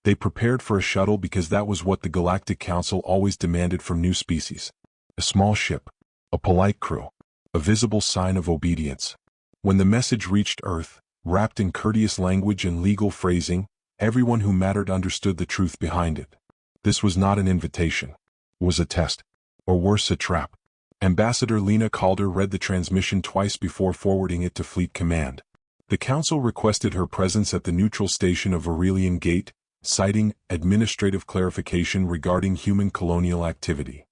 They prepared for a shuttle because that was what the Galactic Council always demanded from new species. A small ship, a polite crew, a visible sign of obedience. When the message reached Earth, wrapped in courteous language and legal phrasing, everyone who mattered understood the truth behind it. This was not an invitation. It was a test. Or worse, a trap. Ambassador Lena Calder read the transmission twice before forwarding it to Fleet Command. The Council requested her presence at the neutral station of Aurelian Gate, citing administrative clarification regarding human colonial activity.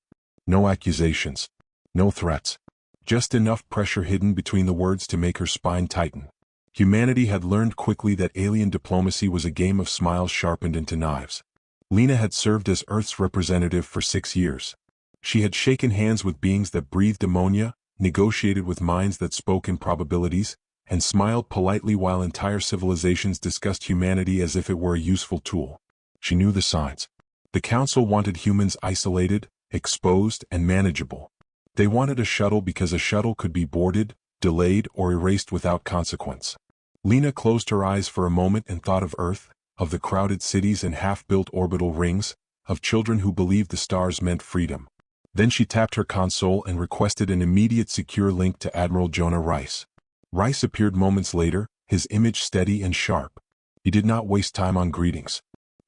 No accusations. No threats. Just enough pressure hidden between the words to make her spine tighten. Humanity had learned quickly that alien diplomacy was a game of smiles sharpened into knives. Lena had served as Earth's representative for 6 years. She had shaken hands with beings that breathed ammonia, negotiated with minds that spoke in probabilities, and smiled politely while entire civilizations discussed humanity as if it were a useful tool. She knew the signs. The Council wanted humans isolated, exposed, and manageable. They wanted a shuttle because a shuttle could be boarded, delayed, or erased without consequence. Lena closed her eyes for a moment and thought of Earth, of the crowded cities and half-built orbital rings, of children who believed the stars meant freedom. Then she tapped her console and requested an immediate secure link to Admiral Jonah Rice. Rice appeared moments later, his image steady and sharp. He did not waste time on greetings.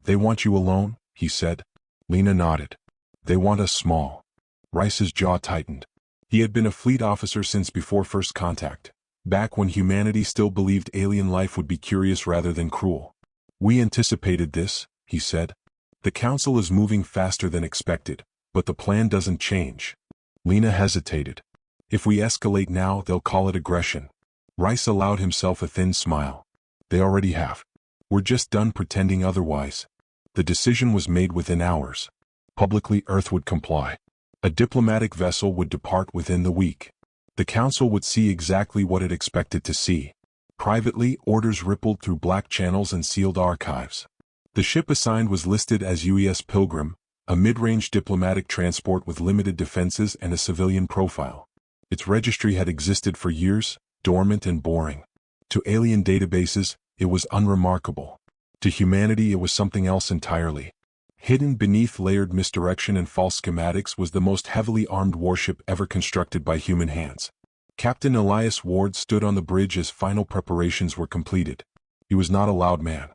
"They want you alone," he said. Lena nodded. "They want us small." Rice's jaw tightened. He had been a fleet officer since before first contact, back when humanity still believed alien life would be curious rather than cruel. "We anticipated this," he said. "The Council is moving faster than expected, but the plan doesn't change." Lena hesitated. "If we escalate now, they'll call it aggression." Rice allowed himself a thin smile. "They already have. We're just done pretending otherwise." The decision was made within hours. Publicly, Earth would comply. A diplomatic vessel would depart within the week. The Council would see exactly what it expected to see. Privately, orders rippled through black channels and sealed archives. The ship assigned was listed as UES Pilgrim, a mid-range diplomatic transport with limited defenses and a civilian profile. Its registry had existed for years, dormant and boring. To alien databases, it was unremarkable. To humanity, it was something else entirely. Hidden beneath layered misdirection and false schematics was the most heavily armed warship ever constructed by human hands. Captain Elias Ward stood on the bridge as final preparations were completed. He was not a loud man.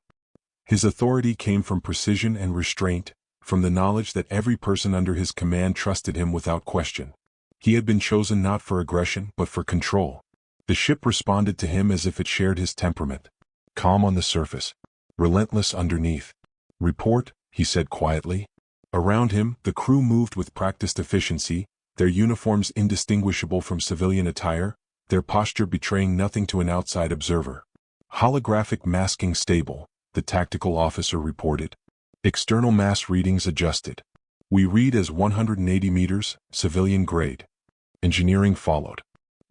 His authority came from precision and restraint, from the knowledge that every person under his command trusted him without question. He had been chosen not for aggression but for control. The ship responded to him as if it shared his temperament. Calm on the surface, relentless underneath. "Report," he said quietly. Around him, the crew moved with practiced efficiency, their uniforms indistinguishable from civilian attire, their posture betraying nothing to an outside observer. "Holographic masking stable," the tactical officer reported. "External mass readings adjusted. We read as 180 meters, civilian grade." Engineering followed.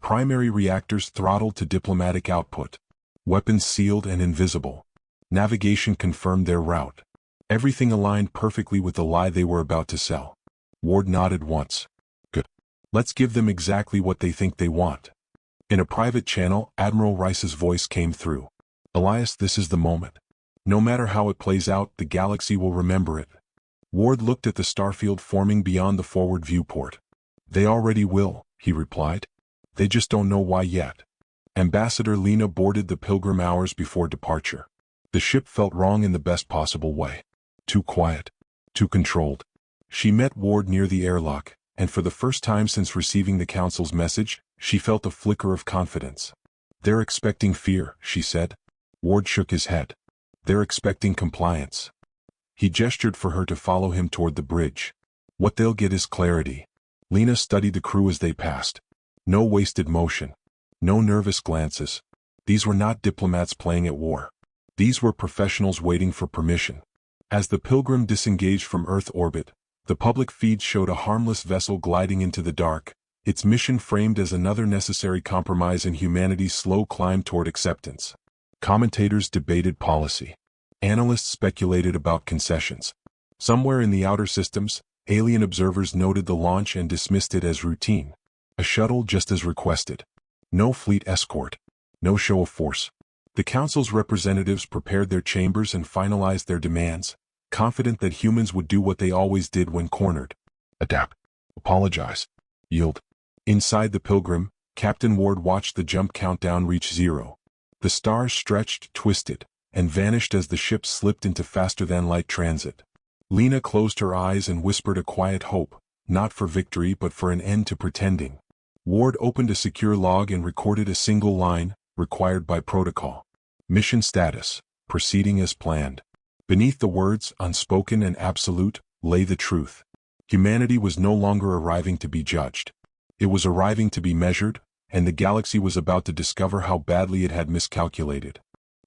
Primary reactors throttled to diplomatic output. Weapons sealed and invisible. Navigation confirmed their route. Everything aligned perfectly with the lie they were about to sell. Ward nodded once. "Good. Let's give them exactly what they think they want." In a private channel, Admiral Rice's voice came through. "Elias, this is the moment. No matter how it plays out, the galaxy will remember it." Ward looked at the starfield forming beyond the forward viewport. "They already will," he replied. "They just don't know why yet." Ambassador Lena boarded the Pilgrim hours before departure. The ship felt wrong in the best possible way. Too quiet. Too controlled. She met Ward near the airlock, and for the first time since receiving the Council's message, she felt a flicker of confidence. "They're expecting fear," she said. Ward shook his head. "They're expecting compliance." He gestured for her to follow him toward the bridge. "What they'll get is clarity." Lena studied the crew as they passed. No wasted motion. No nervous glances. These were not diplomats playing at war. These were professionals waiting for permission. As the Pilgrim disengaged from Earth orbit, the public feed showed a harmless vessel gliding into the dark, its mission framed as another necessary compromise in humanity's slow climb toward acceptance. Commentators debated policy. Analysts speculated about concessions. Somewhere in the outer systems, alien observers noted the launch and dismissed it as routine. A shuttle just as requested. No fleet escort. No show of force. The Council's representatives prepared their chambers and finalized their demands, confident that humans would do what they always did when cornered. Adapt. Apologize. Yield. Inside the Pilgrim, Captain Ward watched the jump countdown reach 0. The stars stretched, twisted, and vanished as the ship slipped into faster-than-light transit. Lena closed her eyes and whispered a quiet hope, not for victory but for an end to pretending. Ward opened a secure log and recorded a single line, required by protocol. Mission status, proceeding as planned. Beneath the words, unspoken and absolute, lay the truth. Humanity was no longer arriving to be judged. It was arriving to be measured, and the galaxy was about to discover how badly it had miscalculated.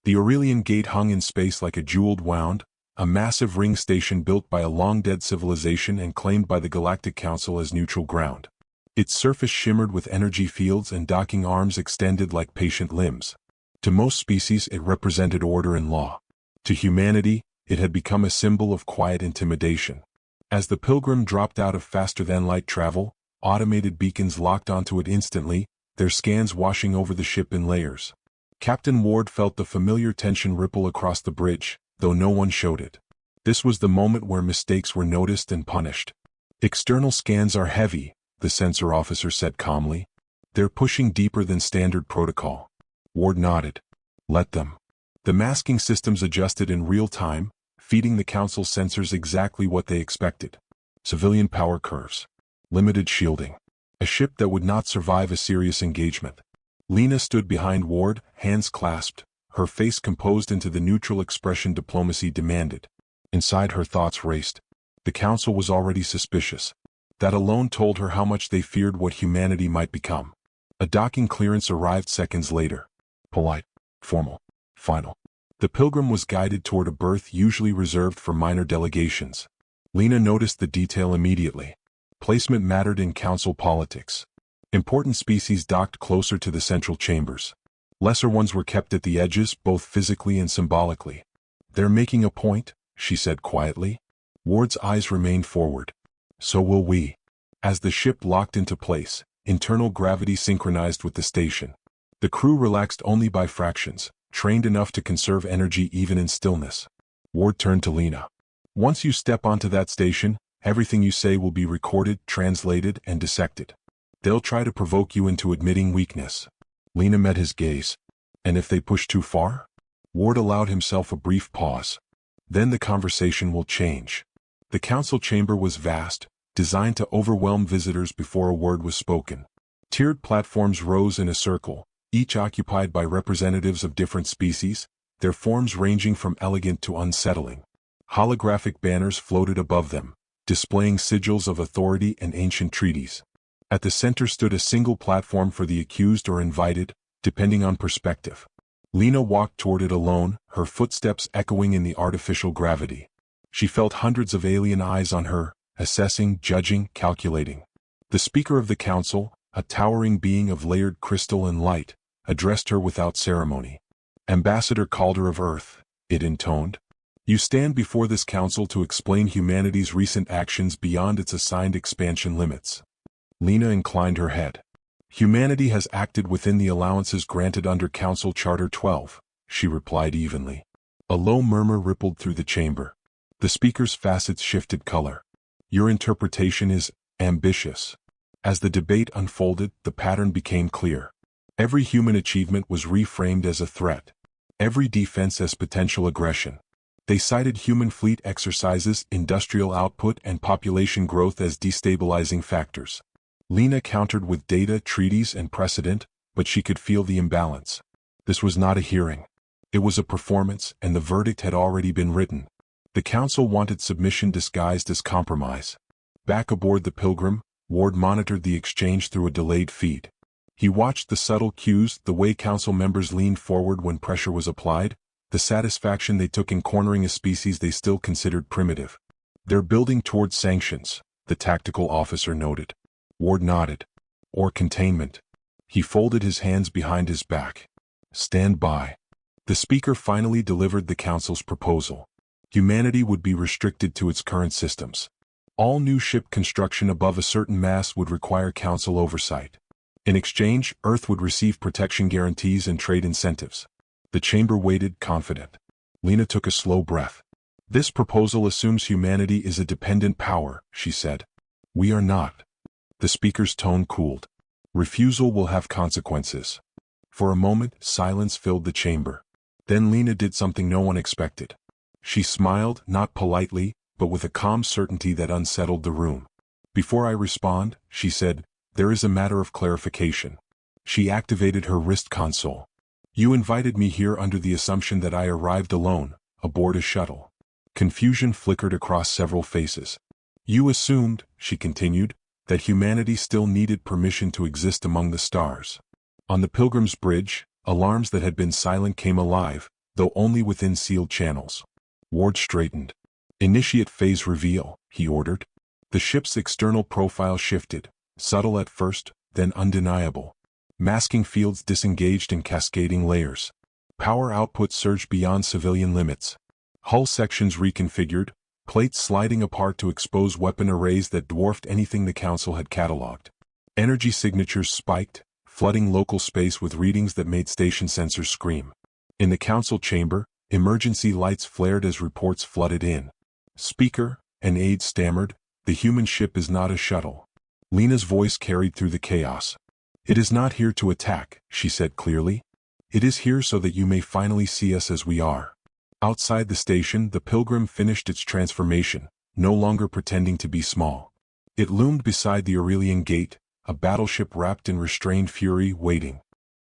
The Aurelian Gate hung in space like a jeweled wound, a massive ring station built by a long-dead civilization and claimed by the Galactic Council as neutral ground. Its surface shimmered with energy fields and docking arms extended like patient limbs. To most species it represented order and law. To humanity, it had become a symbol of quiet intimidation. As the Pilgrim dropped out of faster-than-light travel, automated beacons locked onto it instantly, their scans washing over the ship in layers. Captain Ward felt the familiar tension ripple across the bridge, though no one showed it. This was the moment where mistakes were noticed and punished. External scans are heavy, the sensor officer said calmly. They're pushing deeper than standard protocol. Ward nodded. Let them. The masking systems adjusted in real time, feeding the Council's sensors exactly what they expected. Civilian power curves. Limited shielding. A ship that would not survive a serious engagement. Lena stood behind Ward, hands clasped, her face composed into the neutral expression diplomacy demanded. Inside her thoughts raced. The Council was already suspicious. That alone told her how much they feared what humanity might become. A docking clearance arrived seconds later. Polite, formal, final. The Pilgrim was guided toward a berth usually reserved for minor delegations. Lena noticed the detail immediately. Placement mattered in Council politics. Important species docked closer to the central chambers. Lesser ones were kept at the edges, both physically and symbolically. They're making a point, she said quietly. Ward's eyes remained forward. So will we. As the ship locked into place, internal gravity synchronized with the station. The crew relaxed only by fractions, trained enough to conserve energy even in stillness. Ward turned to Lena. Once you step onto that station, everything you say will be recorded, translated, and dissected. They'll try to provoke you into admitting weakness. Lena met his gaze. And if they push too far? Ward allowed himself a brief pause. Then the conversation will change. The council chamber was vast, designed to overwhelm visitors before a word was spoken. Tiered platforms rose in a circle, each occupied by representatives of different species, their forms ranging from elegant to unsettling. Holographic banners floated above them, displaying sigils of authority and ancient treaties. At the center stood a single platform for the accused or invited, depending on perspective. Lena walked toward it alone, her footsteps echoing in the artificial gravity. She felt hundreds of alien eyes on her, assessing, judging, calculating. The Speaker of the Council, a towering being of layered crystal and light, addressed her without ceremony. Ambassador Calder of Earth, it intoned. You stand before this council to explain humanity's recent actions beyond its assigned expansion limits. Lena inclined her head. Humanity has acted within the allowances granted under Council Charter 12, she replied evenly. A low murmur rippled through the chamber. The speaker's facets shifted color. Your interpretation is ambitious. As the debate unfolded, the pattern became clear. Every human achievement was reframed as a threat. Every defense as potential aggression. They cited human fleet exercises, industrial output, and population growth as destabilizing factors. Lena countered with data, treaties, and precedent, but she could feel the imbalance. This was not a hearing. It was a performance, and the verdict had already been written. The council wanted submission disguised as compromise. Back aboard the Pilgrim, Ward monitored the exchange through a delayed feed. He watched the subtle cues, the way council members leaned forward when pressure was applied, the satisfaction they took in cornering a species they still considered primitive. They're building towards sanctions, the tactical officer noted. Ward nodded. Or containment. He folded his hands behind his back. Stand by. The speaker finally delivered the council's proposal. Humanity would be restricted to its current systems. All new ship construction above a certain mass would require council oversight. In exchange, Earth would receive protection guarantees and trade incentives. The chamber waited, confident. Lena took a slow breath. This proposal assumes humanity is a dependent power, she said. We are not. The speaker's tone cooled. Refusal will have consequences. For a moment, silence filled the chamber. Then Lena did something no one expected. She smiled, not politely, but with a calm certainty that unsettled the room. Before I respond, she said, there is a matter of clarification. She activated her wrist console. You invited me here under the assumption that I arrived alone, aboard a shuttle. Confusion flickered across several faces. You assumed, she continued, that humanity still needed permission to exist among the stars. On the Pilgrim's bridge, alarms that had been silent came alive, though only within sealed channels. Ward straightened. Initiate phase reveal, he ordered. The ship's external profile shifted, subtle at first, then undeniable. Masking fields disengaged in cascading layers. Power output surged beyond civilian limits. Hull sections reconfigured, plates sliding apart to expose weapon arrays that dwarfed anything the Council had catalogued. Energy signatures spiked, flooding local space with readings that made station sensors scream. In the Council chamber, emergency lights flared as reports flooded in. Speaker, an aide stammered, the human ship is not a shuttle. Lena's voice carried through the chaos. It is not here to attack, she said clearly. It is here so that you may finally see us as we are. Outside the station, the Pilgrim finished its transformation, no longer pretending to be small. It loomed beside the Aurelian Gate, a battleship wrapped in restrained fury waiting.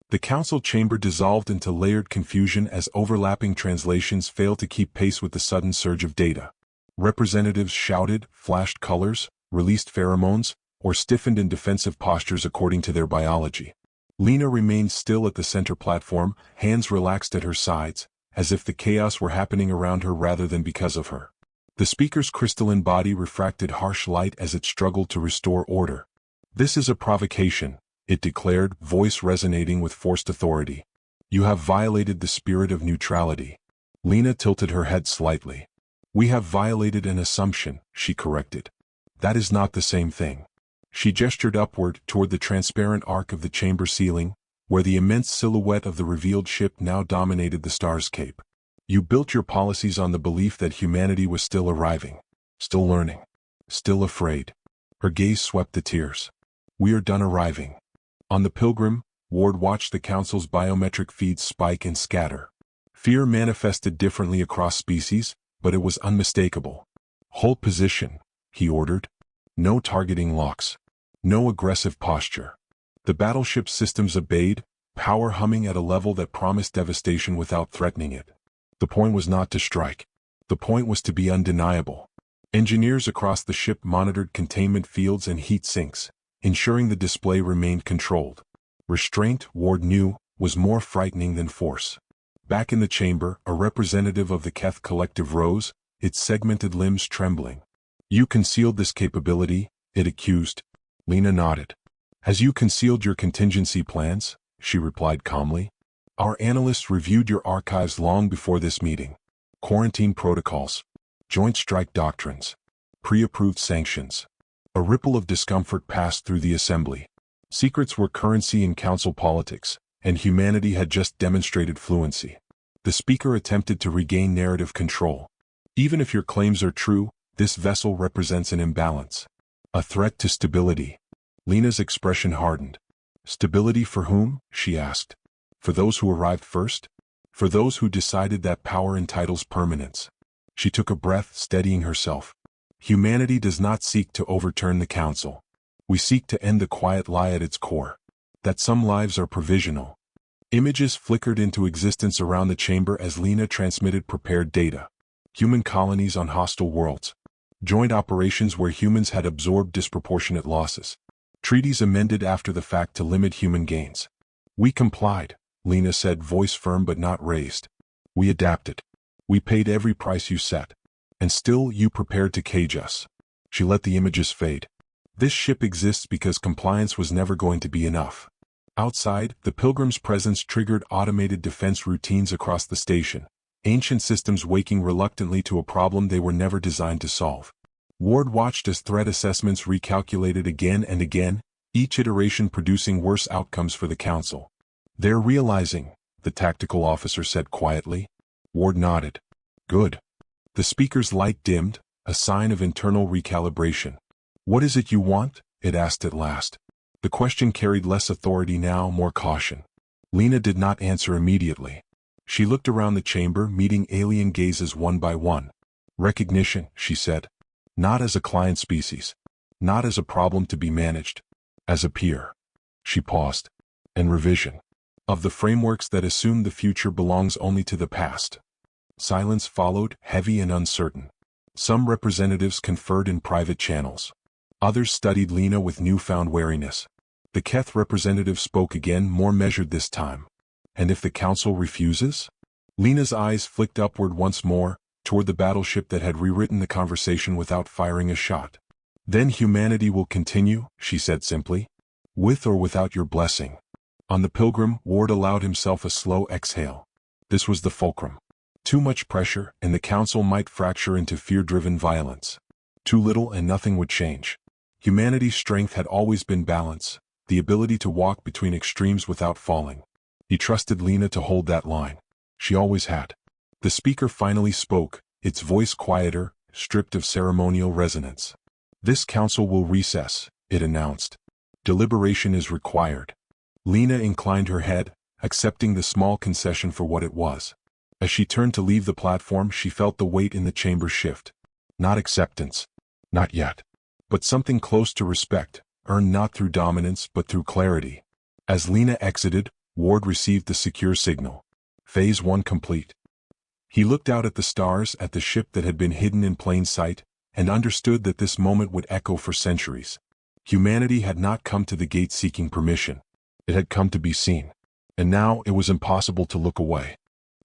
The Council chamber dissolved into layered confusion as overlapping translations failed to keep pace with the sudden surge of data. Representatives shouted, flashed colors, released pheromones, or stiffened in defensive postures according to their biology. Lena remained still at the center platform, hands relaxed at her sides, as if the chaos were happening around her rather than because of her. The speaker's crystalline body refracted harsh light as it struggled to restore order. This is a provocation, it declared, voice resonating with forced authority. You have violated the spirit of neutrality. Lena tilted her head slightly. We have violated an assumption, she corrected. That is not the same thing. She gestured upward toward the transparent arc of the chamber ceiling, where the immense silhouette of the revealed ship now dominated the starscape. You built your policies on the belief that humanity was still arriving, still learning, still afraid. Her gaze swept the tears. We are done arriving. On the Pilgrim, Ward watched the Council's biometric feeds spike and scatter. Fear manifested differently across species, but it was unmistakable. Hold position, he ordered. No targeting locks. No aggressive posture. The battleship systems obeyed, power humming at a level that promised devastation without threatening it. The point was not to strike. The point was to be undeniable. Engineers across the ship monitored containment fields and heat sinks, ensuring the display remained controlled. Restraint, Ward knew, was more frightening than force. Back in the chamber, a representative of the Keth Collective rose, its segmented limbs trembling. You concealed this capability, it accused. Lena nodded. As you concealed your contingency plans, she replied calmly. Our analysts reviewed your archives long before this meeting. Quarantine protocols, joint strike doctrines, pre-approved sanctions. A ripple of discomfort passed through the assembly. Secrets were currency in council politics, and humanity had just demonstrated fluency. The speaker attempted to regain narrative control. Even if your claims are true, this vessel represents an imbalance. A threat to stability. Lena's expression hardened. Stability for whom? She asked. For those who arrived first? For those who decided that power entitles permanence. She took a breath, steadying herself. Humanity does not seek to overturn the Council. We seek to end the quiet lie at its core. That some lives are provisional. Images flickered into existence around the chamber as Lena transmitted prepared data. Human colonies on hostile worlds. Joint operations where humans had absorbed disproportionate losses. Treaties amended after the fact to limit human gains. We complied, Lena said, voice firm but not raised. We adapted. We paid every price you set. And still you prepared to cage us. She let the images fade. This ship exists because compliance was never going to be enough. Outside, the Pilgrim's presence triggered automated defense routines across the station. Ancient systems waking reluctantly to a problem they were never designed to solve. Ward watched as threat assessments recalculated again and again, each iteration producing worse outcomes for the Council. They're realizing, the tactical officer said quietly. Ward nodded. Good. The speaker's light dimmed, a sign of internal recalibration. "What is it you want?" it asked at last. The question carried less authority now, more caution. Lena did not answer immediately. She looked around the chamber, meeting alien gazes one by one. "Recognition," she said. "Not as a client species. Not as a problem to be managed. As a peer." She paused. "And revision. Of the frameworks that assume the future belongs only to the past." Silence followed, heavy and uncertain. Some representatives conferred in private channels. Others studied Lena with newfound wariness. The Keth representative spoke again, more measured this time. "And if the council refuses?" Lena's eyes flicked upward once more, toward the battleship that had rewritten the conversation without firing a shot. "Then humanity will continue," she said simply. "With or without your blessing." On the Pilgrim, Ward allowed himself a slow exhale. This was the fulcrum. Too much pressure, and the council might fracture into fear-driven violence. Too little and nothing would change. Humanity's strength had always been balance, the ability to walk between extremes without falling. He trusted Lena to hold that line. She always had. The speaker finally spoke, its voice quieter, stripped of ceremonial resonance. "This council will recess," it announced. "Deliberation is required." Lena inclined her head, accepting the small concession for what it was. As she turned to leave the platform, she felt the weight in the chamber shift. Not acceptance. Not yet. But something close to respect, earned not through dominance but through clarity. As Lena exited, Ward received the secure signal. Phase 1 complete. He looked out at the stars, at the ship that had been hidden in plain sight, and understood that this moment would echo for centuries. Humanity had not come to the gate seeking permission. It had come to be seen. And now it was impossible to look away.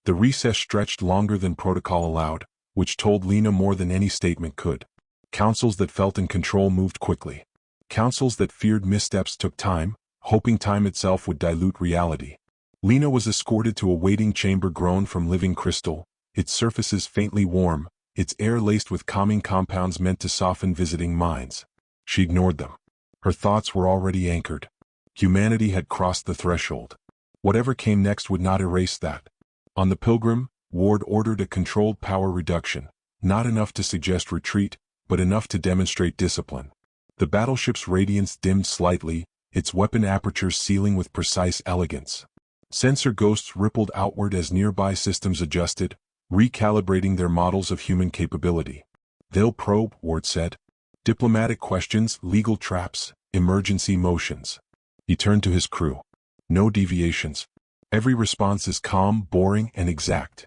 The recess stretched longer than protocol allowed, which told Lena more than any statement could. Councils that felt in control moved quickly. Councils that feared missteps took time, hoping time itself would dilute reality. Lena was escorted to a waiting chamber grown from living crystal, its surfaces faintly warm, its air laced with calming compounds meant to soften visiting minds. She ignored them. Her thoughts were already anchored. Humanity had crossed the threshold. Whatever came next would not erase that. On the Pilgrim, Ward ordered a controlled power reduction, not enough to suggest retreat, but enough to demonstrate discipline. The battleship's radiance dimmed slightly, its weapon apertures sealing with precise elegance. Sensor ghosts rippled outward as nearby systems adjusted, recalibrating their models of human capability. "They'll probe," Ward said. "Diplomatic questions, legal traps, emergency motions." He turned to his crew. "No deviations. Every response is calm, boring, and exact."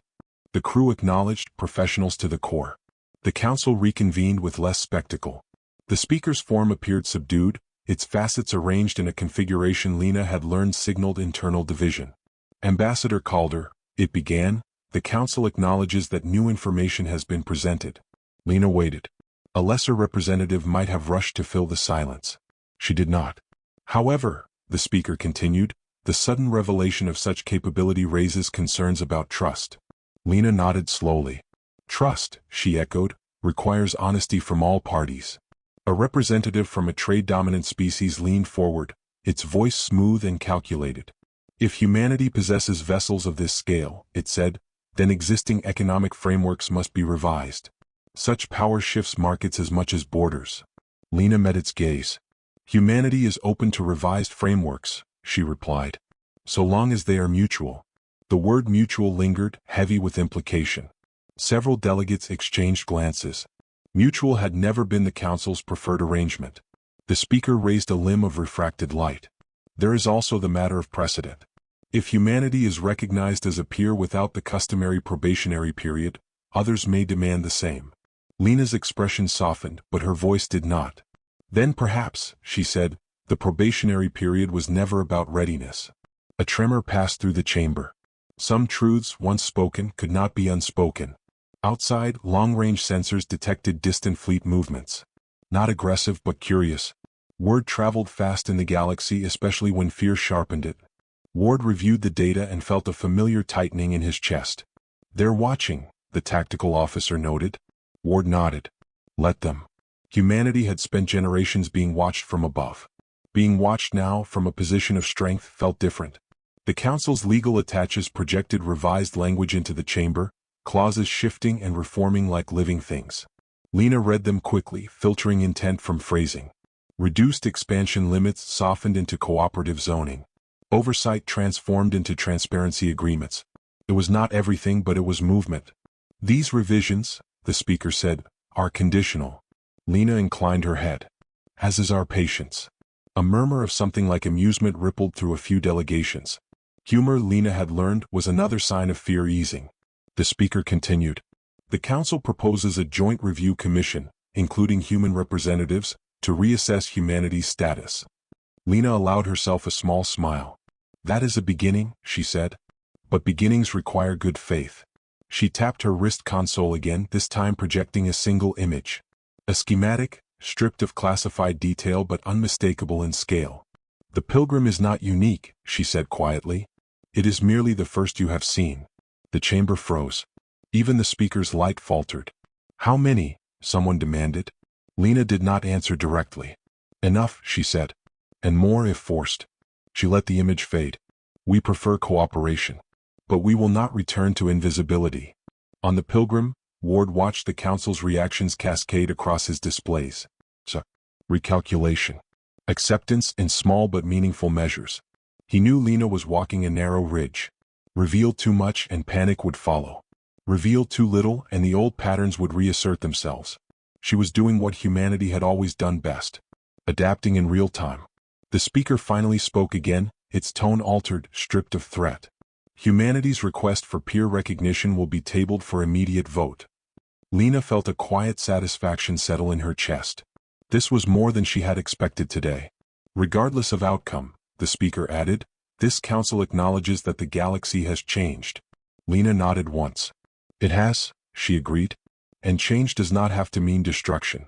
The crew acknowledged, professionals to the core. The council reconvened with less spectacle. The speaker's form appeared subdued, its facets arranged in a configuration Lena had learned signaled internal division. "Ambassador Calder," it began, "the council acknowledges that new information has been presented." Lena waited. A lesser representative might have rushed to fill the silence. She did not. "However," the speaker continued, "the sudden revelation of such capability raises concerns about trust." Lena nodded slowly. "Trust," she echoed, "requires honesty from all parties." A representative from a trade-dominant species leaned forward, its voice smooth and calculated. "If humanity possesses vessels of this scale," it said, "then existing economic frameworks must be revised. Such power shifts markets as much as borders." Lena met its gaze. "Humanity is open to revised frameworks," she replied, "so long as they are mutual." The word mutual lingered, heavy with implication. Several delegates exchanged glances. Mutual had never been the council's preferred arrangement. The speaker raised a limb of refracted light. "There is also the matter of precedent. If humanity is recognized as a peer without the customary probationary period, others may demand the same." Lena's expression softened, but her voice did not. "Then perhaps," she said, "the probationary period was never about readiness." A tremor passed through the chamber. Some truths, once spoken, could not be unspoken. Outside, long-range sensors detected distant fleet movements. Not aggressive but curious. Word traveled fast in the galaxy, especially when fear sharpened it. Ward reviewed the data and felt a familiar tightening in his chest. "They're watching," the tactical officer noted. Ward nodded. "Let them." Humanity had spent generations being watched from above. Being watched now, from a position of strength, felt different. The council's legal attaches projected revised language into the chamber, clauses shifting and reforming like living things. Lena read them quickly, filtering intent from phrasing. Reduced expansion limits softened into cooperative zoning. Oversight transformed into transparency agreements. It was not everything, but it was movement. These revisions, the speaker said, are conditional. Lena inclined her head. As is our patience. A murmur of something like amusement rippled through a few delegations. Humor, Lena had learned, was another sign of fear easing. The speaker continued. The Council proposes a joint review commission, including human representatives, to reassess humanity's status. Lena allowed herself a small smile. That is a beginning, she said. But beginnings require good faith. She tapped her wrist console again, this time projecting a single image. A schematic, stripped of classified detail but unmistakable in scale. The pilgrim is not unique, she said quietly. It is merely the first you have seen. The chamber froze. Even the speaker's light faltered. How many? Someone demanded. Lena did not answer directly. Enough, she said. And more if forced. She let the image fade. We prefer cooperation. But we will not return to invisibility. On the pilgrim, Ward watched the Council's reactions cascade across his displays. Recalculation. Acceptance in small but meaningful measures. He knew Lena was walking a narrow ridge. Reveal too much and panic would follow. Reveal too little and the old patterns would reassert themselves. She was doing what humanity had always done best. Adapting in real time. The speaker finally spoke again, its tone altered, stripped of threat. Humanity's request for peer recognition will be tabled for immediate vote. Lena felt a quiet satisfaction settle in her chest. This was more than she had expected today. Regardless of outcome, the speaker added, this council acknowledges that the galaxy has changed. Lena nodded once. It has, she agreed. And change does not have to mean destruction.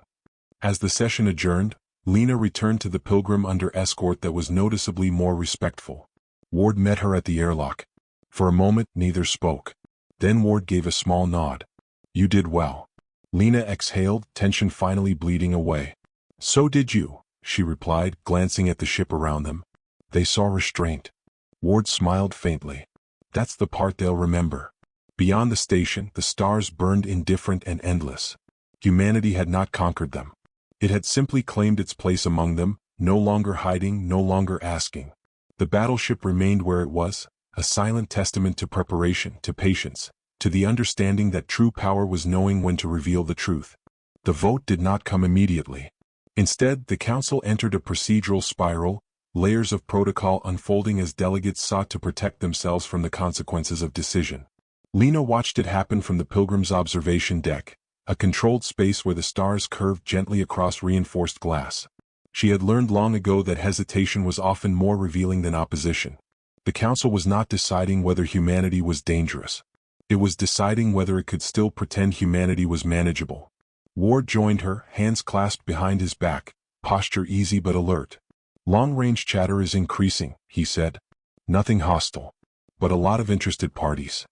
As the session adjourned, Lena returned to the pilgrim under escort that was noticeably more respectful. Ward met her at the airlock. For a moment, neither spoke. Then Ward gave a small nod. You did well. Lena exhaled, tension finally bleeding away. So did you, she replied, glancing at the ship around them. They saw restraint. Ward smiled faintly. That's the part they'll remember. Beyond the station, the stars burned indifferent and endless. Humanity had not conquered them. It had simply claimed its place among them, no longer hiding, no longer asking. The battleship remained where it was, a silent testament to preparation, to patience, to the understanding that true power was knowing when to reveal the truth. The vote did not come immediately. Instead, the council entered a procedural spiral, layers of protocol unfolding as delegates sought to protect themselves from the consequences of decision. Lena watched it happen from the pilgrim's observation deck, a controlled space where the stars curved gently across reinforced glass. She had learned long ago that hesitation was often more revealing than opposition. The council was not deciding whether humanity was dangerous. It was deciding whether it could still pretend humanity was manageable. Ward joined her, hands clasped behind his back, posture easy but alert. Long-range chatter is increasing, he said. Nothing hostile. But a lot of interested parties.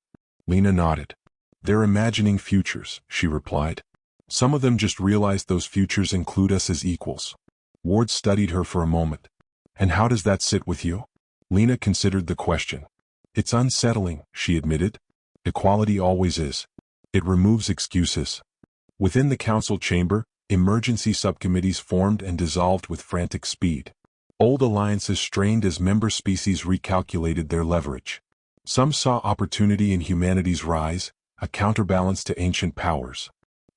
Lena nodded. They're imagining futures, she replied. Some of them just realized those futures include us as equals. Ward studied her for a moment. And how does that sit with you? Lena considered the question. It's unsettling, she admitted. Equality always is. It removes excuses. Within the council chamber, emergency subcommittees formed and dissolved with frantic speed. Old alliances strained as member species recalculated their leverage. Some saw opportunity in humanity's rise, a counterbalance to ancient powers.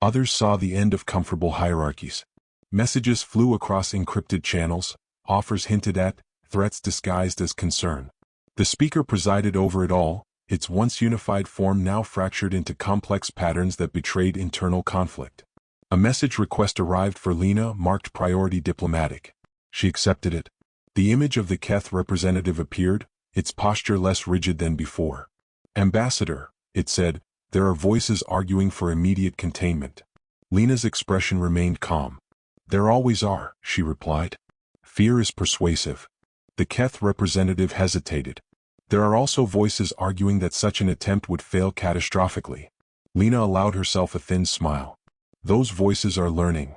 Others saw the end of comfortable hierarchies. Messages flew across encrypted channels, offers hinted at, threats disguised as concern. The speaker presided over it all, its once unified form now fractured into complex patterns that betrayed internal conflict. A message request arrived for Lena, marked priority diplomatic. She accepted it. The image of the Keth representative appeared, its posture less rigid than before. Ambassador, it said, there are voices arguing for immediate containment. Lena's expression remained calm. There always are, she replied. Fear is persuasive. The Keth representative hesitated. There are also voices arguing that such an attempt would fail catastrophically. Lena allowed herself a thin smile. Those voices are learning.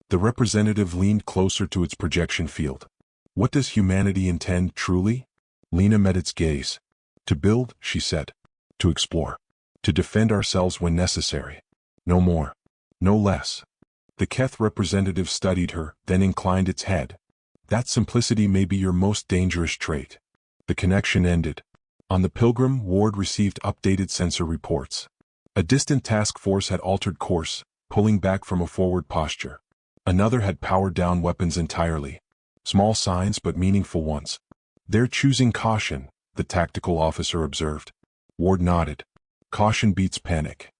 The representative leaned closer to its projection field. What does humanity intend truly? Lena met its gaze. To build, she said. To explore. To defend ourselves when necessary. No more. No less. The Keth representative studied her, then inclined its head. That simplicity may be your most dangerous trait. The connection ended. On the Pilgrim, Ward received updated sensor reports. A distant task force had altered course, pulling back from a forward posture. Another had powered down weapons entirely. Small signs but meaningful ones. They're choosing caution, the tactical officer observed. Ward nodded. Caution beats panic.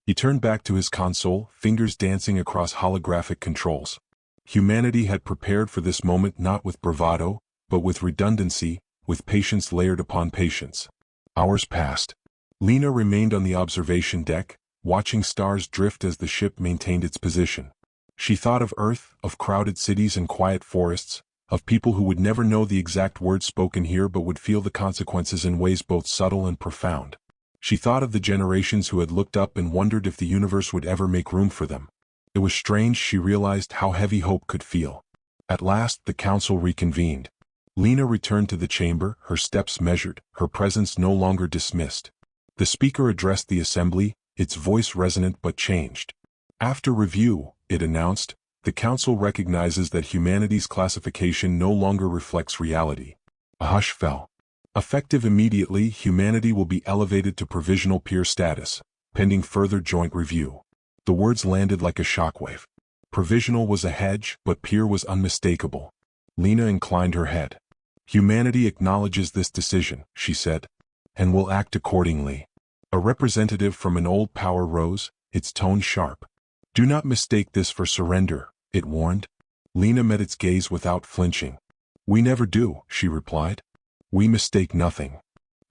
He turned back to his console, fingers dancing across holographic controls. Humanity had prepared for this moment not with bravado, but with redundancy, with patience layered upon patience. Hours passed. Lena remained on the observation deck, watching stars drift as the ship maintained its position. She thought of Earth, of crowded cities and quiet forests, of people who would never know the exact words spoken here but would feel the consequences in ways both subtle and profound. She thought of the generations who had looked up and wondered if the universe would ever make room for them. It was strange she realized how heavy hope could feel. At last the council reconvened. Lena returned to the chamber, her steps measured, her presence no longer dismissed. The speaker addressed the assembly, its voice resonant but changed. After review, it announced, the council recognizes that humanity's classification no longer reflects reality. A hush fell. Effective immediately, humanity will be elevated to provisional peer status, pending further joint review. The words landed like a shockwave. Provisional was a hedge, but peer was unmistakable. Lena inclined her head. Humanity acknowledges this decision, she said, and will act accordingly. A representative from an old power rose, its tone sharp. Do not mistake this for surrender, it warned. Lena met its gaze without flinching. We never do, she replied. We mistake nothing.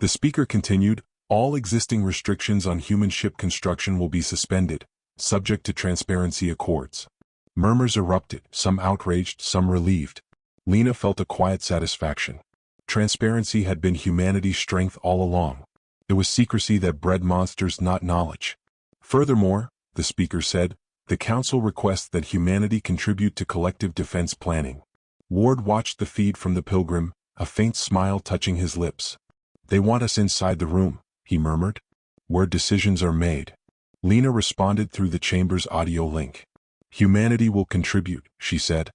The speaker continued, all existing restrictions on human ship construction will be suspended, subject to transparency accords. Murmurs erupted, some outraged, some relieved. Lena felt a quiet satisfaction. Transparency had been humanity's strength all along. It was secrecy that bred monsters, not knowledge. Furthermore, the speaker said, the council requests that humanity contribute to collective defense planning. Ward watched the feed from the Pilgrim, a faint smile touching his lips. They want us inside the room, he murmured, where decisions are made. Lena responded through the chamber's audio link. Humanity will contribute, she said,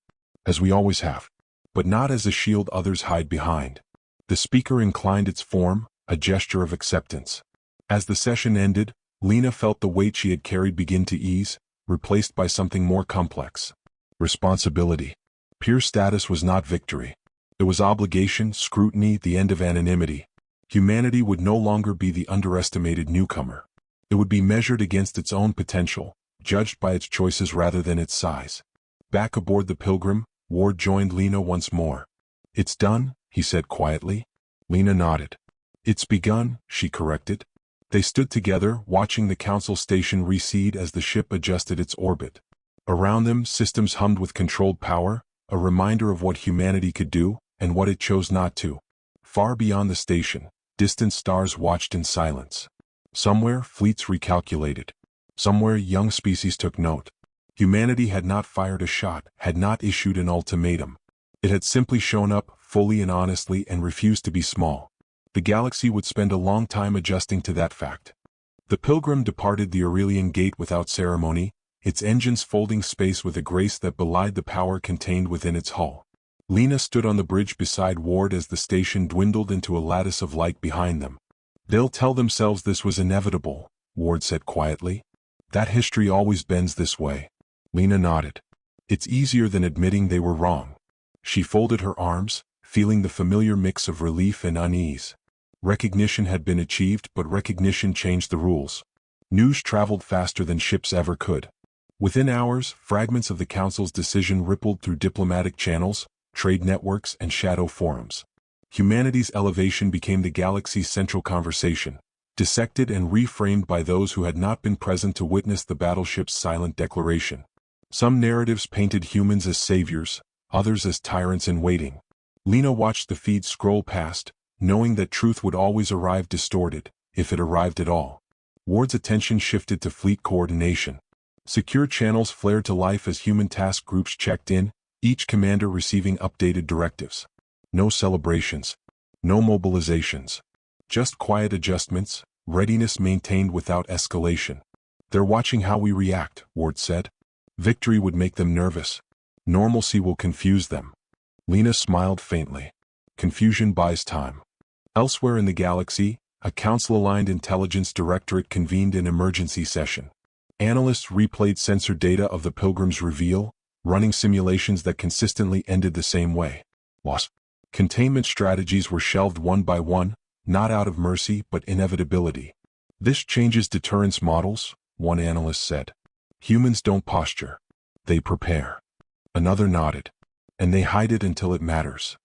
as we always have, but not as a shield others hide behind. The speaker inclined its form, a gesture of acceptance. As the session ended, Lena felt the weight she had carried begin to ease, replaced by something more complex. Responsibility. Peer status was not victory. It was obligation, scrutiny, the end of anonymity. Humanity would no longer be the underestimated newcomer. It would be measured against its own potential, judged by its choices rather than its size. Back aboard the Pilgrim, Ward joined Lena once more. It's done, he said quietly. Lena nodded. It's begun, she corrected. They stood together, watching the council station recede as the ship adjusted its orbit. Around them, systems hummed with controlled power, a reminder of what humanity could do, and what it chose not to. Far beyond the station, distant stars watched in silence. Somewhere, fleets recalculated. Somewhere, young species took note. Humanity had not fired a shot, had not issued an ultimatum. It had simply shown up, fully and honestly, and refused to be small. The galaxy would spend a long time adjusting to that fact. The Pilgrim departed the Aurelian Gate without ceremony, its engines folding space with a grace that belied the power contained within its hull. Lena stood on the bridge beside Ward as the station dwindled into a lattice of light behind them. They'll tell themselves this was inevitable, Ward said quietly. That history always bends this way. Lena nodded. It's easier than admitting they were wrong. She folded her arms, feeling the familiar mix of relief and unease. Recognition had been achieved, but recognition changed the rules. News traveled faster than ships ever could. Within hours, fragments of the council's decision rippled through diplomatic channels, trade networks, and shadow forums. Humanity's elevation became the galaxy's central conversation, dissected and reframed by those who had not been present to witness the battleship's silent declaration. Some narratives painted humans as saviors, others as tyrants in waiting. Lena watched the feed scroll past, knowing that truth would always arrive distorted, if it arrived at all. Ward's attention shifted to fleet coordination. Secure channels flared to life as human task groups checked in, each commander receiving updated directives. No celebrations. No mobilizations. Just quiet adjustments, readiness maintained without escalation. They're watching how we react, Ward said. Victory would make them nervous. Normalcy will confuse them. Lena smiled faintly. Confusion buys time. Elsewhere in the galaxy, a Council-aligned intelligence directorate convened an emergency session. Analysts replayed sensor data of the Pilgrim's reveal, running simulations that consistently ended the same way. Loss. Containment strategies were shelved one by one, not out of mercy but inevitability. This changes deterrence models, one analyst said. Humans don't posture. They prepare. Another nodded. And they hide it until it matters.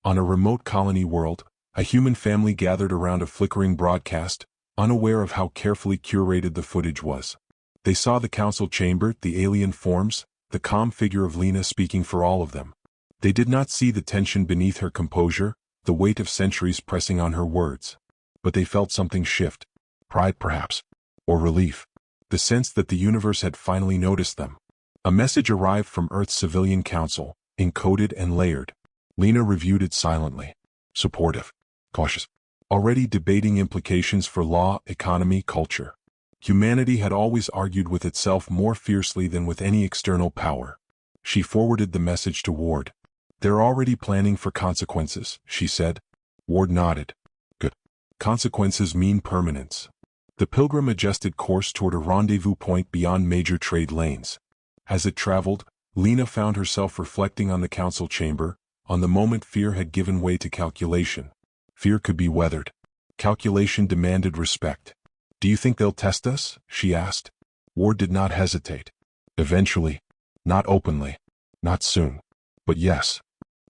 On a remote colony world, a human family gathered around a flickering broadcast, unaware of how carefully curated the footage was. They saw the council chamber, the alien forms, the calm figure of Lena speaking for all of them. They did not see the tension beneath her composure, the weight of centuries pressing on her words. But they felt something shift. Pride perhaps. Or relief. The sense that the universe had finally noticed them. A message arrived from Earth's civilian council, encoded and layered. Lena reviewed it silently. Supportive. Cautious. Already debating implications for law, economy, culture. Humanity had always argued with itself more fiercely than with any external power. She forwarded the message to Ward. They're already planning for consequences, she said. Ward nodded. Good. Consequences mean permanence. The Pilgrim adjusted course toward a rendezvous point beyond major trade lanes. As it traveled, Lena found herself reflecting on the council chamber, on the moment fear had given way to calculation. Fear could be weathered. Calculation demanded respect. Do you think they'll test us? She asked. Ward did not hesitate. Eventually. Not openly. Not soon. But yes.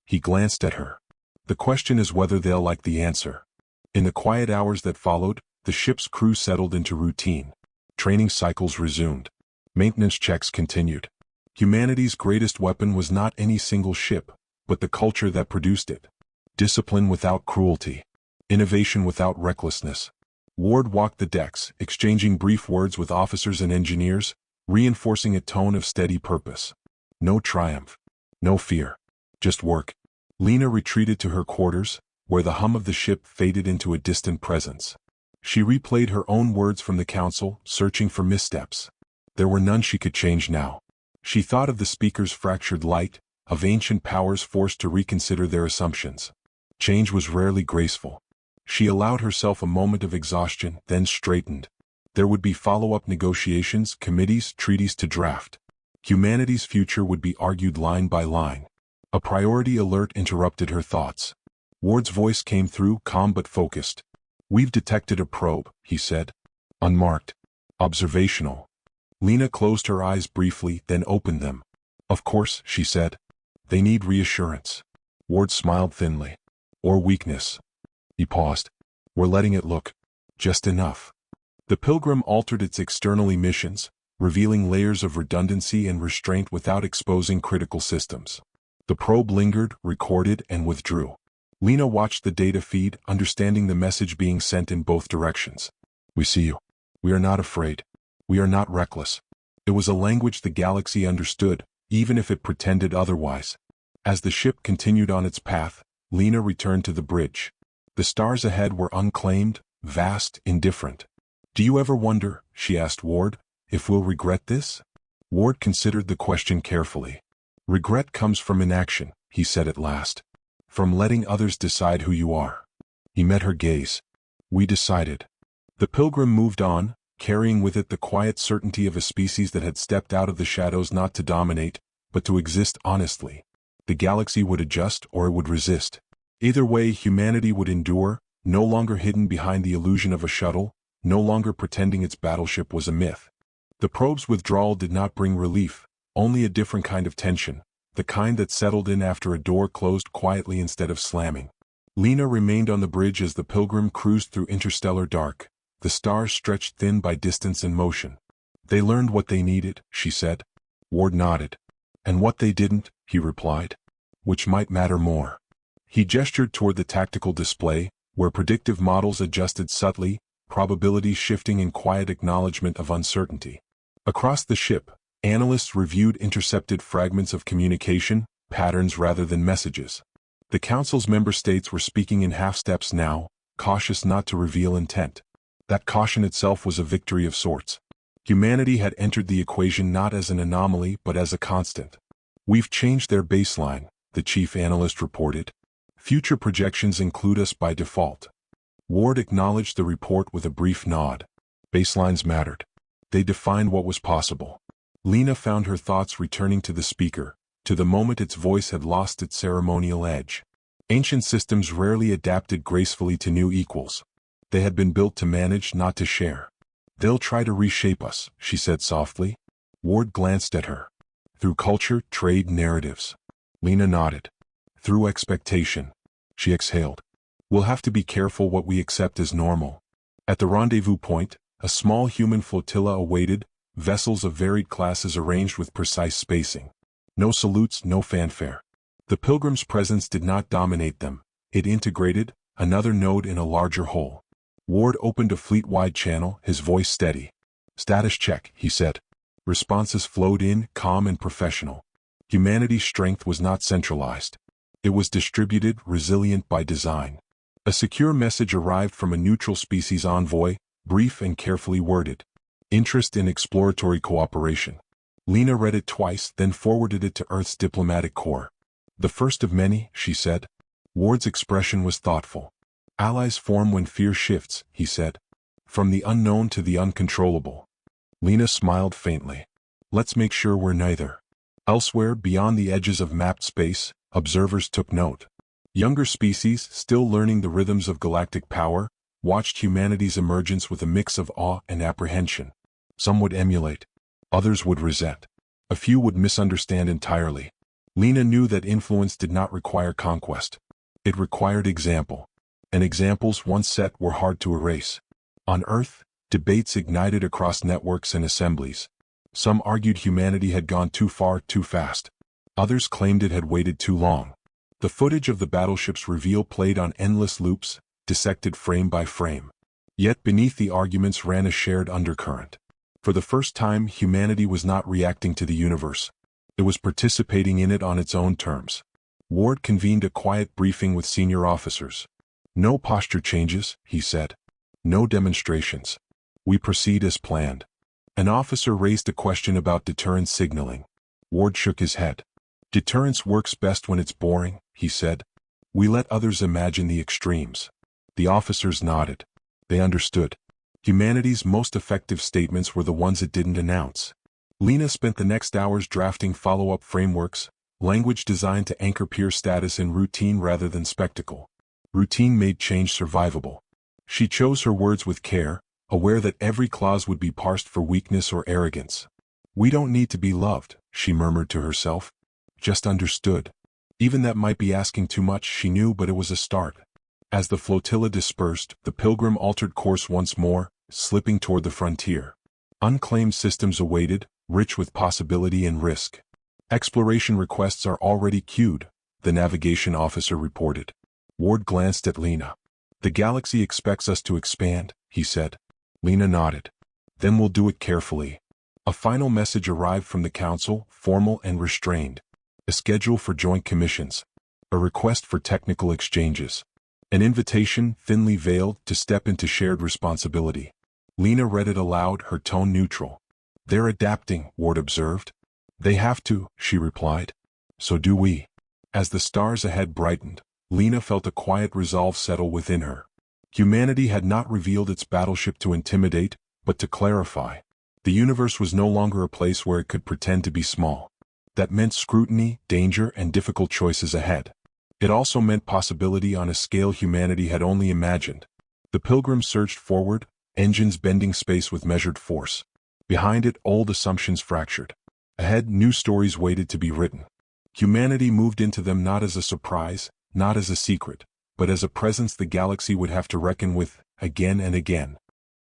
He glanced at her. The question is whether they'll like the answer. In the quiet hours that followed, the ship's crew settled into routine. Training cycles resumed. Maintenance checks continued. Humanity's greatest weapon was not any single ship, but the culture that produced it. Discipline without cruelty. Innovation without recklessness. Ward walked the decks, exchanging brief words with officers and engineers, reinforcing a tone of steady purpose. No triumph. No fear. Just work. Lena retreated to her quarters, where the hum of the ship faded into a distant presence. She replayed her own words from the council, searching for missteps. There were none she could change now. She thought of the speaker's fractured light, of ancient powers forced to reconsider their assumptions. Change was rarely graceful. She allowed herself a moment of exhaustion, then straightened. There would be follow-up negotiations, committees, treaties to draft. Humanity's future would be argued line by line. A priority alert interrupted her thoughts. Ward's voice came through, calm but focused. We've detected a probe, he said. Unmarked. Observational. Lena closed her eyes briefly, then opened them. Of course, she said. They need reassurance. Ward smiled thinly. Or weakness. He paused. We're letting it look. Just enough. The Pilgrim altered its external emissions, revealing layers of redundancy and restraint without exposing critical systems. The probe lingered, recorded, and withdrew. Lena watched the data feed, understanding the message being sent in both directions. We see you. We are not afraid. We are not reckless. It was a language the galaxy understood, even if it pretended otherwise. As the ship continued on its path, Lena returned to the bridge. The stars ahead were unclaimed, vast, indifferent. Do you ever wonder, she asked Ward, if we'll regret this? Ward considered the question carefully. Regret comes from inaction, he said at last. From letting others decide who you are. He met her gaze. We decided. The Pilgrim moved on, carrying with it the quiet certainty of a species that had stepped out of the shadows not to dominate, but to exist honestly. The galaxy would adjust or it would resist. Either way, humanity would endure, no longer hidden behind the illusion of a shuttle, no longer pretending its battleship was a myth. The probe's withdrawal did not bring relief, only a different kind of tension, the kind that settled in after a door closed quietly instead of slamming. Lena remained on the bridge as the Pilgrim cruised through interstellar dark, the stars stretched thin by distance and motion. They learned what they needed, she said. Ward nodded. And what they didn't, he replied. Which might matter more. He gestured toward the tactical display, where predictive models adjusted subtly, probabilities shifting in quiet acknowledgement of uncertainty. Across the ship, analysts reviewed intercepted fragments of communication, patterns rather than messages. The Council's member states were speaking in half-steps now, cautious not to reveal intent. That caution itself was a victory of sorts. Humanity had entered the equation not as an anomaly but as a constant. "We've changed their baseline," the chief analyst reported. "Future projections include us by default." Ward acknowledged the report with a brief nod. Baselines mattered. They defined what was possible. Lena found her thoughts returning to the speaker, to the moment its voice had lost its ceremonial edge. Ancient systems rarely adapted gracefully to new equals. They had been built to manage, not to share. "They'll try to reshape us," she said softly. Ward glanced at her. "Through culture, trade, narratives." Lena nodded. "Through expectation." She exhaled. "We'll have to be careful what we accept as normal." At the rendezvous point, a small human flotilla awaited, vessels of varied classes arranged with precise spacing. No salutes, no fanfare. The Pilgrim's presence did not dominate them. It integrated, another node in a larger whole. Ward opened a fleet-wide channel, his voice steady. "Status check," he said. Responses flowed in, calm and professional. Humanity's strength was not centralized. It was distributed, resilient by design. A secure message arrived from a neutral species envoy, brief and carefully worded. Interest in exploratory cooperation. Lena read it twice, then forwarded it to Earth's diplomatic corps. "The first of many," she said. Ward's expression was thoughtful. "Allies form when fear shifts," he said. "From the unknown to the uncontrollable." Lena smiled faintly. "Let's make sure we're neither." Elsewhere, beyond the edges of mapped space, observers took note. Younger species, still learning the rhythms of galactic power, watched humanity's emergence with a mix of awe and apprehension. Some would emulate. Others would resent. A few would misunderstand entirely. Lena knew that influence did not require conquest. It required example. And examples once set were hard to erase. On Earth, debates ignited across networks and assemblies. Some argued humanity had gone too far, too fast. Others claimed it had waited too long. The footage of the battleship's reveal played on endless loops, dissected frame by frame. Yet beneath the arguments ran a shared undercurrent. For the first time, humanity was not reacting to the universe. It was participating in it on its own terms. Ward convened a quiet briefing with senior officers. "No posture changes," he said. "No demonstrations. We proceed as planned." An officer raised a question about deterrence signaling. Ward shook his head. "Deterrence works best when it's boring," he said. "We let others imagine the extremes." The officers nodded. They understood. Humanity's most effective statements were the ones it didn't announce. Lena spent the next hours drafting follow-up frameworks, language designed to anchor peer status in routine rather than spectacle. Routine made change survivable. She chose her words with care, aware that every clause would be parsed for weakness or arrogance. "We don't need to be loved," she murmured to herself. "Just understood." Even that might be asking too much, she knew, but it was a start. As the flotilla dispersed, the Pilgrim altered course once more, slipping toward the frontier. Unclaimed systems awaited, rich with possibility and risk. "Exploration requests are already queued," the navigation officer reported. Ward glanced at Lena. "The galaxy expects us to expand," he said. Lena nodded. "Then we'll do it carefully." A final message arrived from the council, formal and restrained. A schedule for joint commissions. A request for technical exchanges. An invitation, thinly veiled, to step into shared responsibility. Lena read it aloud, her tone neutral. "They're adapting," Ward observed. "They have to," she replied. "So do we." As the stars ahead brightened, Lena felt a quiet resolve settle within her. Humanity had not revealed its battleship to intimidate, but to clarify. The universe was no longer a place where it could pretend to be small. That meant scrutiny, danger, and difficult choices ahead. It also meant possibility on a scale humanity had only imagined. The Pilgrim surged forward, engines bending space with measured force. Behind it, old assumptions fractured. Ahead, new stories waited to be written. Humanity moved into them not as a surprise, not as a secret, but as a presence the galaxy would have to reckon with, again and again.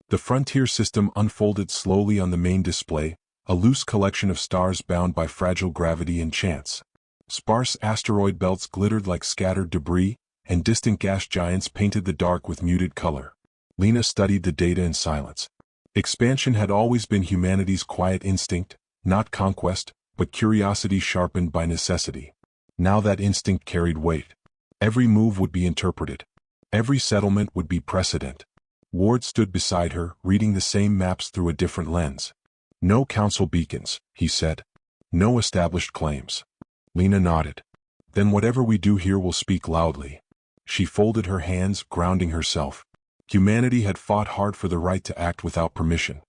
The frontier system unfolded slowly on the main display, a loose collection of stars bound by fragile gravity and chance. Sparse asteroid belts glittered like scattered debris, and distant gas giants painted the dark with muted color. Lena studied the data in silence. Expansion had always been humanity's quiet instinct, not conquest, but curiosity sharpened by necessity. Now that instinct carried weight. Every move would be interpreted. Every settlement would be precedent. Ward stood beside her, reading the same maps through a different lens. No council beacons, he said. No established claims. Lena nodded. Then whatever we do here will speak loudly. She folded her hands, grounding herself. Humanity had fought hard for the right to act without permission.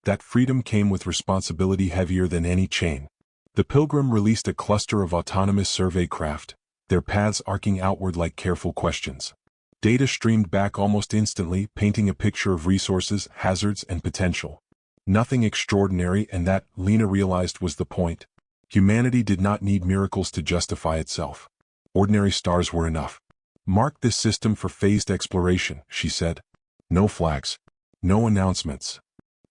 That freedom came with responsibility heavier than any chain. The Pilgrim released a cluster of autonomous survey craft, their paths arcing outward like careful questions. Data streamed back almost instantly, painting a picture of resources, hazards, and potential. Nothing extraordinary, and that, Lena realized, was the point. Humanity did not need miracles to justify itself. Ordinary stars were enough. Mark this system for phased exploration, she said. No flags. No announcements.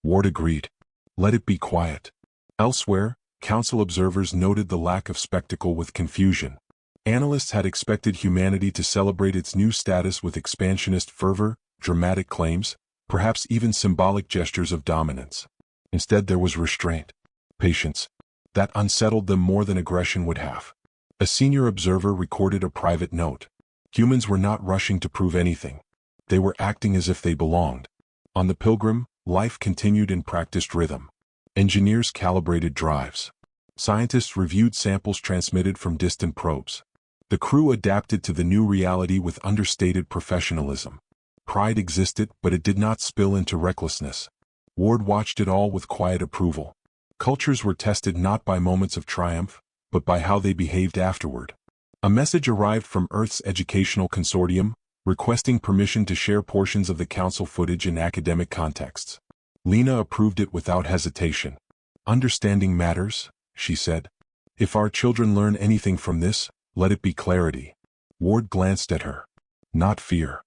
Ward agreed. Let it be quiet. Elsewhere, council observers noted the lack of spectacle with confusion. Analysts had expected humanity to celebrate its new status with expansionist fervor, dramatic claims, perhaps even symbolic gestures of dominance. Instead there was restraint. Patience. That unsettled them more than aggression would have. A senior observer recorded a private note. Humans were not rushing to prove anything. They were acting as if they belonged. On the Pilgrim, life continued in practiced rhythm. Engineers calibrated drives. Scientists reviewed samples transmitted from distant probes. The crew adapted to the new reality with understated professionalism. Pride existed, but it did not spill into recklessness. Ward watched it all with quiet approval. Cultures were tested not by moments of triumph, but by how they behaved afterward. A message arrived from Earth's Educational Consortium, requesting permission to share portions of the council footage in academic contexts. Lena approved it without hesitation. Understanding matters, she said. If our children learn anything from this, let it be clarity. Ward glanced at her. Not fear.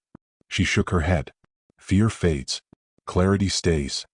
She shook her head. Fear fades. Clarity stays.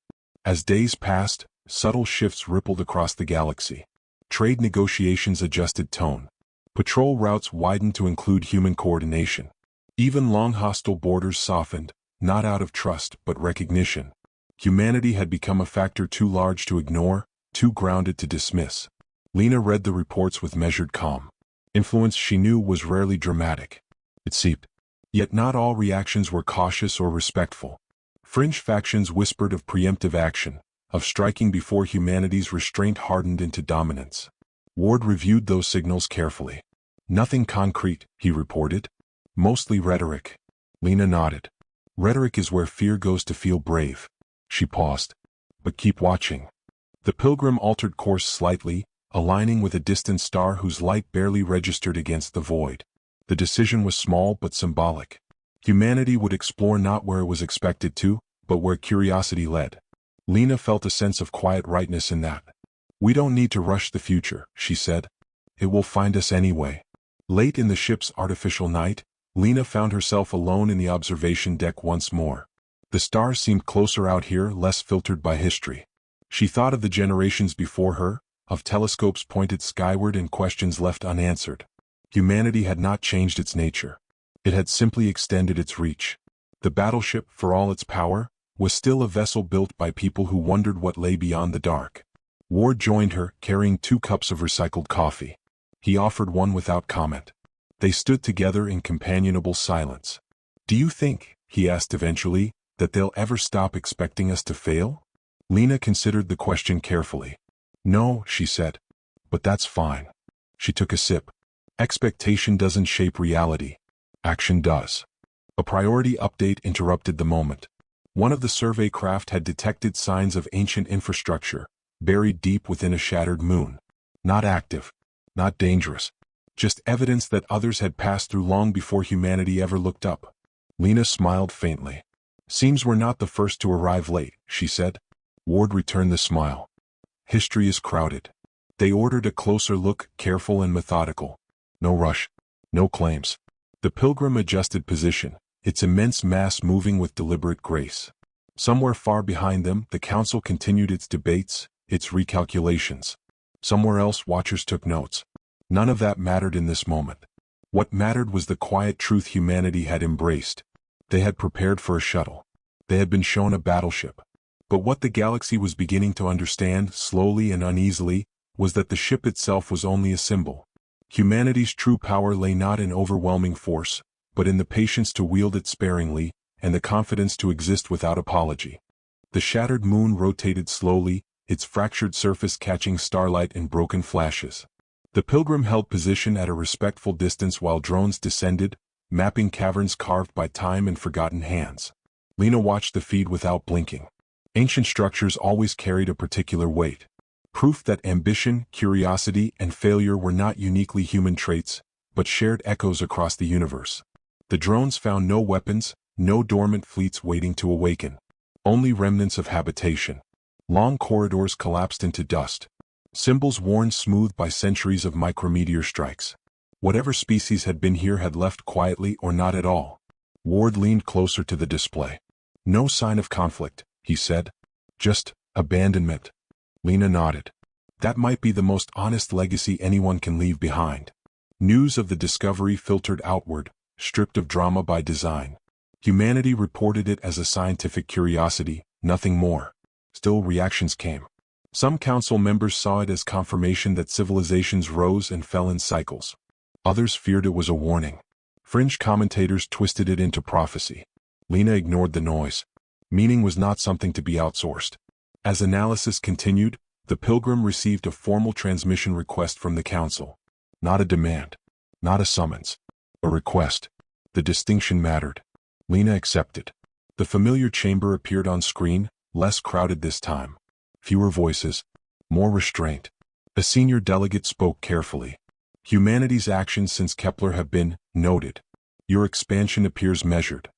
As days passed, subtle shifts rippled across the galaxy. Trade negotiations adjusted tone. Patrol routes widened to include human coordination. Even long hostile borders softened, not out of trust but recognition. Humanity had become a factor too large to ignore, too grounded to dismiss. Lena read the reports with measured calm. Influence, she knew, was rarely dramatic. It seeped. Yet not all reactions were cautious or respectful. Fringe factions whispered of preemptive action, of striking before humanity's restraint hardened into dominance. Ward reviewed those signals carefully. Nothing concrete, he reported. Mostly rhetoric. Lena nodded. Rhetoric is where fear goes to feel brave. She paused. But keep watching. The Pilgrim altered course slightly, aligning with a distant star whose light barely registered against the void. The decision was small but symbolic. Humanity would explore not where it was expected to, but where curiosity led. Lena felt a sense of quiet rightness in that. We don't need to rush the future, she said. It will find us anyway. Late in the ship's artificial night, Lena found herself alone in the observation deck once more. The stars seemed closer out here, less filtered by history. She thought of the generations before her, of telescopes pointed skyward and questions left unanswered. Humanity had not changed its nature. It had simply extended its reach. The Battleship, for all its power, was still a vessel built by people who wondered what lay beyond the dark. Ward joined her, carrying 2 cups of recycled coffee. He offered one without comment. They stood together in companionable silence. Do you think, he asked eventually, that they'll ever stop expecting us to fail? Lena considered the question carefully. No, she said. But that's fine. She took a sip. Expectation doesn't shape reality. Action does. A priority update interrupted the moment. One of the survey craft had detected signs of ancient infrastructure, buried deep within a shattered moon. Not active. Not dangerous. Just evidence that others had passed through long before humanity ever looked up. Lena smiled faintly. Seems we're not the first to arrive late, she said. Ward returned the smile. History is crowded. They ordered a closer look, careful and methodical. No rush. No claims. The Pilgrim adjusted position, its immense mass moving with deliberate grace. Somewhere far behind them, the council continued its debates, its recalculations. Somewhere else, watchers took notes. None of that mattered in this moment. What mattered was the quiet truth humanity had embraced. They had prepared for a shuttle. They had been shown a battleship. But what the galaxy was beginning to understand, slowly and uneasily, was that the ship itself was only a symbol. Humanity's true power lay not in overwhelming force, but in the patience to wield it sparingly, and the confidence to exist without apology. The shattered moon rotated slowly, its fractured surface catching starlight in broken flashes. The Pilgrim held position at a respectful distance while drones descended, mapping caverns carved by time and forgotten hands. Lena watched the feed without blinking. Ancient structures always carried a particular weight. Proof that ambition, curiosity, and failure were not uniquely human traits, but shared echoes across the universe. The drones found no weapons, no dormant fleets waiting to awaken. Only remnants of habitation. Long corridors collapsed into dust. Symbols worn smooth by centuries of micrometeor strikes. Whatever species had been here had left quietly or not at all. Ward leaned closer to the display. No sign of conflict, he said. Just abandonment. Lena nodded. That might be the most honest legacy anyone can leave behind. News of the discovery filtered outward, stripped of drama by design. Humanity reported it as a scientific curiosity, nothing more. Still, reactions came. Some council members saw it as confirmation that civilizations rose and fell in cycles. Others feared it was a warning. Fringe commentators twisted it into prophecy. Lena ignored the noise. Meaning was not something to be outsourced. As analysis continued, the Pilgrim received a formal transmission request from the council. Not a demand. Not a summons. A request. The distinction mattered. Lena accepted. The familiar chamber appeared on screen, less crowded this time. Fewer voices. More restraint. A senior delegate spoke carefully. Humanity's actions since Kepler have been noted. Your expansion appears measured.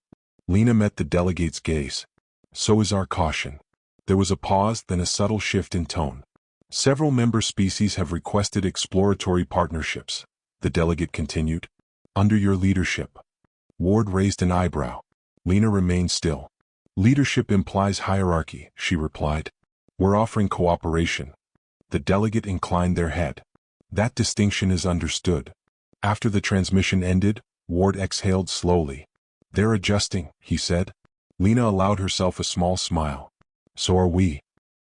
Lena met the delegate's gaze. So is our caution. There was a pause, then a subtle shift in tone. Several member species have requested exploratory partnerships, the delegate continued. Under your leadership. Ward raised an eyebrow. Lena remained still. Leadership implies hierarchy, she replied. We're offering cooperation. The delegate inclined their head. That distinction is understood. After the transmission ended, Ward exhaled slowly. They're adjusting, he said. Lena allowed herself a small smile. So are we.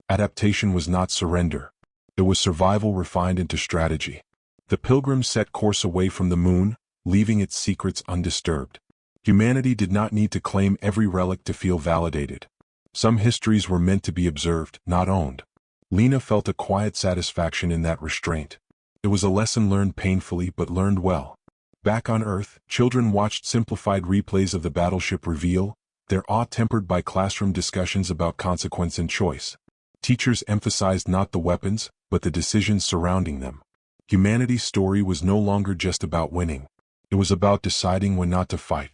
Adaptation was not surrender. It was survival refined into strategy. The Pilgrim set course away from the moon, leaving its secrets undisturbed. Humanity did not need to claim every relic to feel validated. Some histories were meant to be observed, not owned. Lena felt a quiet satisfaction in that restraint. It was a lesson learned painfully but learned well. Back on Earth, children watched simplified replays of the Battleship reveal, their awe tempered by classroom discussions about consequence and choice. Teachers emphasized not the weapons, but the decisions surrounding them. Humanity's story was no longer just about winning. It was about deciding when not to fight.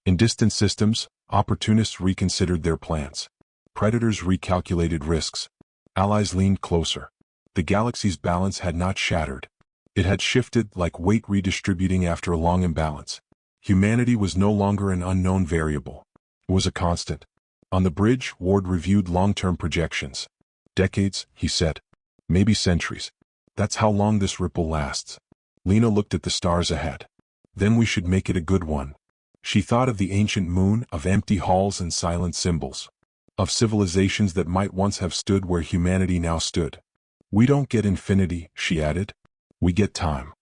In distant systems, opportunists reconsidered their plans. Predators recalculated risks. Allies leaned closer. The galaxy's balance had not shattered. It had shifted like weight redistributing after a long imbalance. Humanity was no longer an unknown variable. It was a constant. On the bridge, Ward reviewed long-term projections. Decades, he said. Maybe centuries. That's how long this ripple lasts. Lena looked at the stars ahead. Then we should make it a good one. She thought of the ancient moon, of empty halls and silent symbols. Of civilizations that might once have stood where humanity now stood. We don't get infinity, she added. We get time.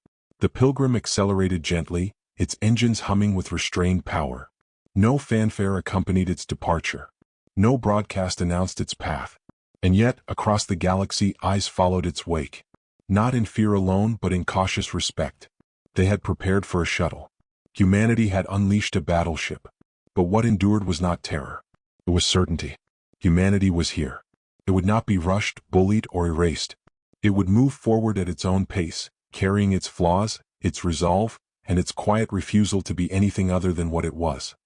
The Pilgrim accelerated gently, its engines humming with restrained power. No fanfare accompanied its departure. No broadcast announced its path. And yet, across the galaxy, eyes followed its wake. Not in fear alone, but in cautious respect. They had prepared for a shuttle. Humanity had unleashed a battleship. But what endured was not terror. It was certainty. Humanity was here. It would not be rushed, bullied, or erased. It would move forward at its own pace, carrying its flaws, its resolve, and its quiet refusal to be anything other than what it was.